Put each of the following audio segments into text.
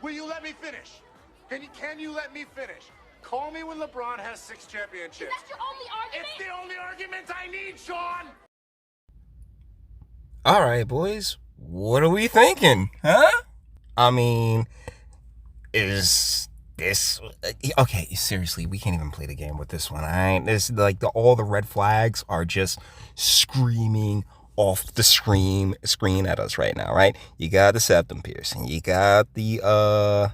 Will you let me finish? Can you let me finish? Call me when LeBron has 6 championships. That's your only argument? It's the only argument I need, Sean! All right, boys. What are we thinking? Huh? I mean, is this... Okay, seriously, we can't even play the game with this one, all right? This, like, all the red flags are just screaming off the screen at us right now, right? You got the septum piercing. You got the,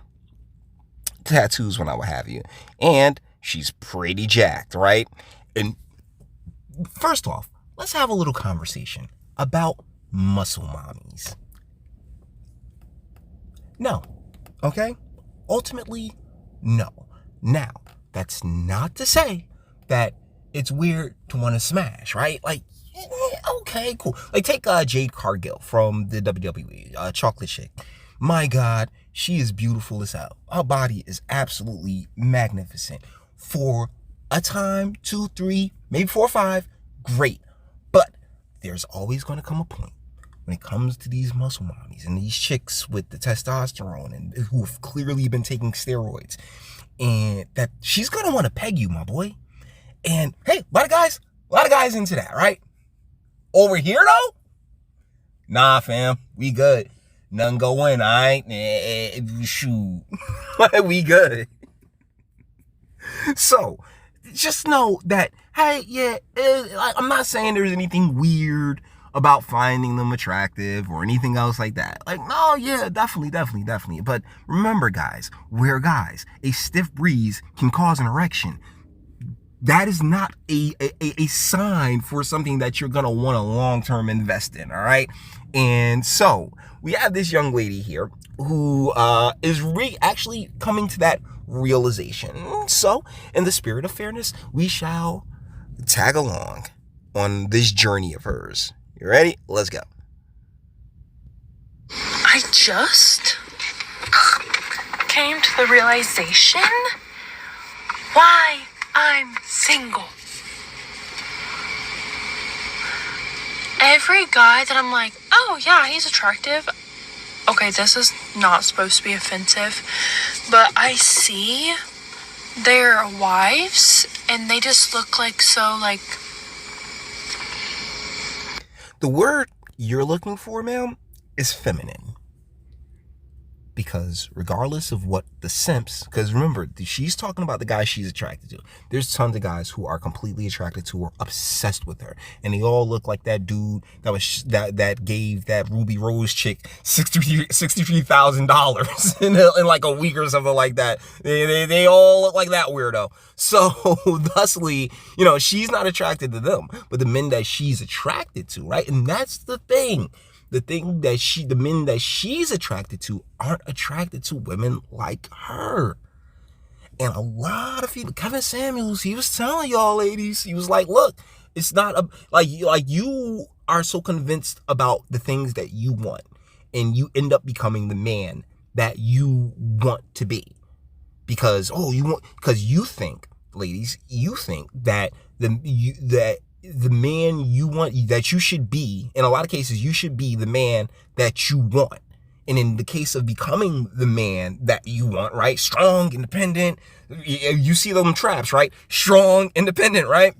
tattoos when I would have you. And she's pretty jacked, right? And first off, let's have a little conversation about muscle mommies. No. Okay? Ultimately, no. Now, that's not to say that it's weird to want to smash, right? Like, okay, cool. Like, take Jade Cargill from the WWE, Chocolate Chick. My God, she is beautiful as hell. Her body is absolutely magnificent. For a time, 2, 3, maybe 4 or 5, great. But there's always going to come a point when it comes to these muscle mommies and these chicks with the testosterone and who have clearly been taking steroids, and that she's going to want to peg you, my boy. And hey, a lot of guys into that, right? Over here, though? Nah, fam, we good. Nothing going, all right? Shoot. We good. So, just know that, hey, yeah, I'm not saying there's anything weird about finding them attractive or anything else like that. Like, no, yeah, definitely. But remember, guys, we're guys. A stiff breeze can cause an erection. That is not a sign for something that you're going to want to long-term invest in, all right? And so we have this young lady here who is actually coming to that realization. So in the spirit of fairness, we shall tag along on this journey of hers. You ready? Let's go. I just came to the realization why I'm single. Every guy that I'm like, oh yeah, he's attractive. Okay, this is not supposed to be offensive, but I see their wives and they just look like so like... The word you're looking for, ma'am, is feminine. Because regardless of what the simps, because remember, she's talking about the guys she's attracted to. There's tons of guys who are completely attracted to her, obsessed with her. And they all look like that dude that gave that Ruby Rose chick $63,000 in like a week or something like that. They all look like that weirdo. So thusly, she's not attracted to them, but the men that she's attracted to, right? And that's the thing. The men that she's attracted to aren't attracted to women like her. And a lot of people, Kevin Samuels, he was telling y'all ladies, he was like, look, it's not like you are so convinced about the things that you want, and you end up becoming the man that you want to be. Because you think, ladies, that the man you want, that you should be, in a lot of cases, you should be the man that you want. And in the case of becoming the man that you want, right? Strong, independent, you see them traps, right? Strong, independent, right?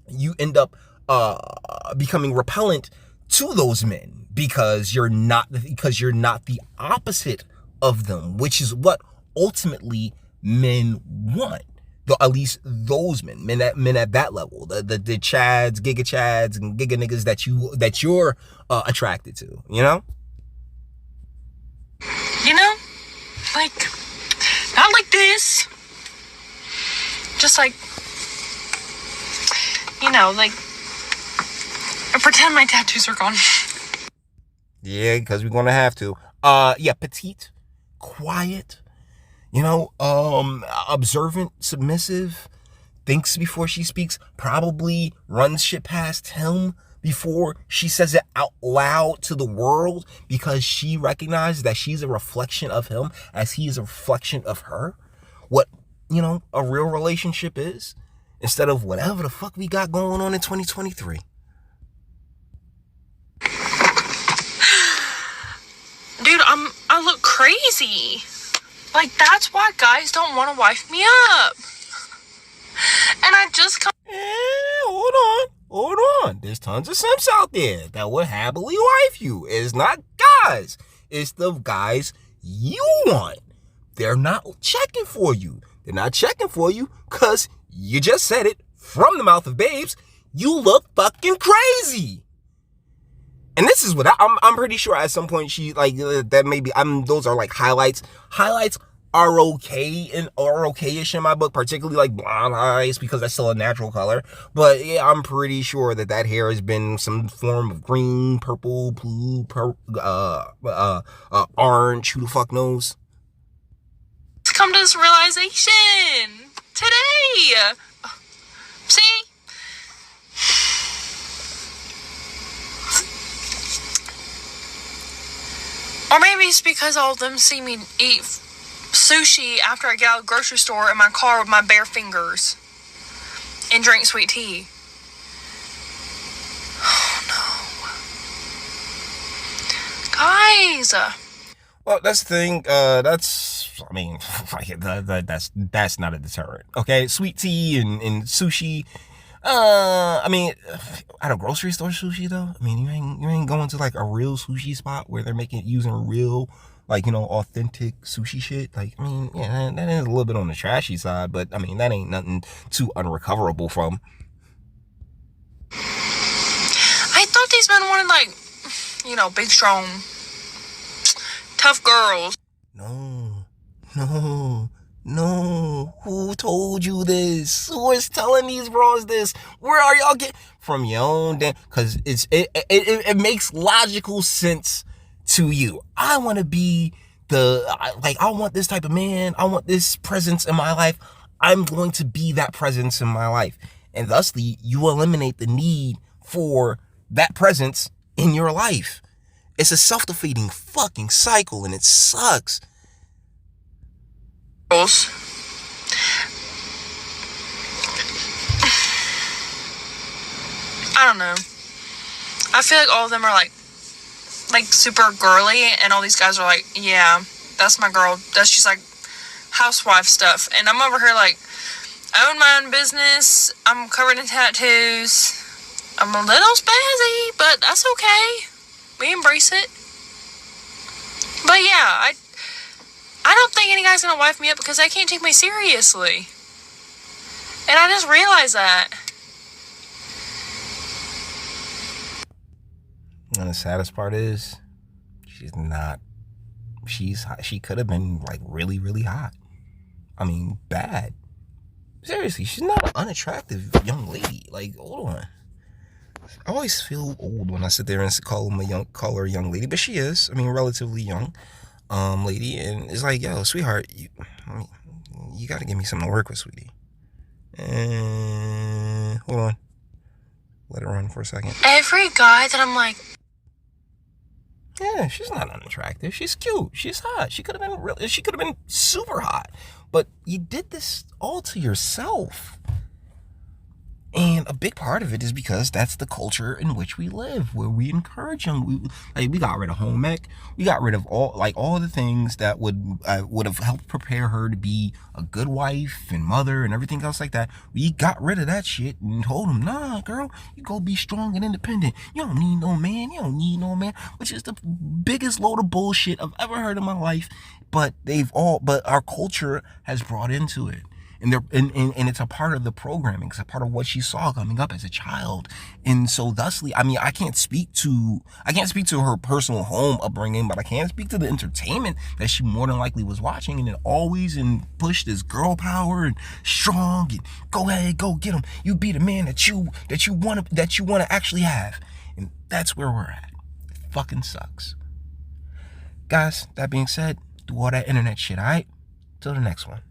You end up becoming repellent to those men because you're not the opposite of them, which is what ultimately men want. At least those men at that level, the Chads, Giga Chads, and Giga niggas that you're attracted to, like, not like this, just like, like, I pretend my tattoos are gone. Yeah, because we're gonna have to. Petite, quiet. Observant, submissive, thinks before she speaks, probably runs shit past him before she says it out loud to the world, because she recognizes that she's a reflection of him as he is a reflection of her. What, a real relationship is, instead of whatever the fuck we got going on in 2023. Dude, I look crazy. Like, that's why guys don't want to wife me up. And I just come. Hold on. There's tons of simps out there that would happily wife you. It's not guys. It's the guys you want. They're not checking for you. They're not checking for you because you just said it from the mouth of babes. You look fucking crazy. And this is what I'm pretty sure at some point she like that maybe those are like highlights. Highlights are okay and are okay-ish in my book, particularly like blonde eyes because that's still a natural color. But yeah, I'm pretty sure that hair has been some form of green, purple, blue, orange. Who the fuck knows? Come to this realization today. See? Or maybe it's because all of them see me eat sushi after I get out of the grocery store in my car with my bare fingers and drink sweet tea. Oh no. Guys. Well, that's the thing. That's not a deterrent. Okay, sweet tea and sushi. I mean, at a grocery store sushi though. I mean, you ain't going to like a real sushi spot where they're using real, like, you know, authentic sushi shit. Like, I mean, yeah, that is a little bit on the trashy side, but I mean, that ain't nothing too unrecoverable from. I thought these men wanted, like, you know, big, strong, tough girls. No. Who told you this? Who is telling these bros this? Where are y'all getting from your own damn? Because it makes logical sense to you. I want to be I want this type of man. I want this presence in my life. I'm going to be that presence in my life. And thusly, you eliminate the need for that presence in your life. It's a self-defeating fucking cycle, and it sucks. I don't know. I feel like all of them are like super girly, and all these guys are like, yeah, that's my girl. That's just like housewife stuff. And I'm over here like, I own my own business. I'm covered in tattoos. I'm a little spazzy, but that's okay. We embrace it. But yeah, I don't think any guy's gonna wife me up because they can't take me seriously. And I just realized that. And the saddest part is, she could have been like really, really hot. I mean, bad. Seriously, she's not an unattractive young lady. Like, hold on. I always feel old when I sit there and call her a young lady, but she is. I mean, relatively young. Lady, and it's like, yo, sweetheart, you gotta give me something to work with, sweetie. And hold on, let it run for a second. Every guy that I'm like, yeah, she's not unattractive. She's cute. She's hot. She could have been super hot, but you did this all to yourself. And a big part of it is because that's the culture in which we live, where we encourage them. We got rid of home ec. We got rid of all the things that would have helped prepare her to be a good wife and mother and everything else like that. We got rid of that shit and told them, nah, girl, you go be strong and independent. You don't need no man. You don't need no man, which is the biggest load of bullshit I've ever heard in my life. But our culture has brought into it. And it's a part of the programming. It's a part of what she saw coming up as a child. And so thusly, I mean, I can't speak to her personal home upbringing, but I can speak to the entertainment that she more than likely was watching, and it always pushed this girl power and strong and go ahead, go get him. You be the man that you want to actually have. And that's where we're at. It fucking sucks. Guys, that being said, do all that internet shit, all right? Till the next one.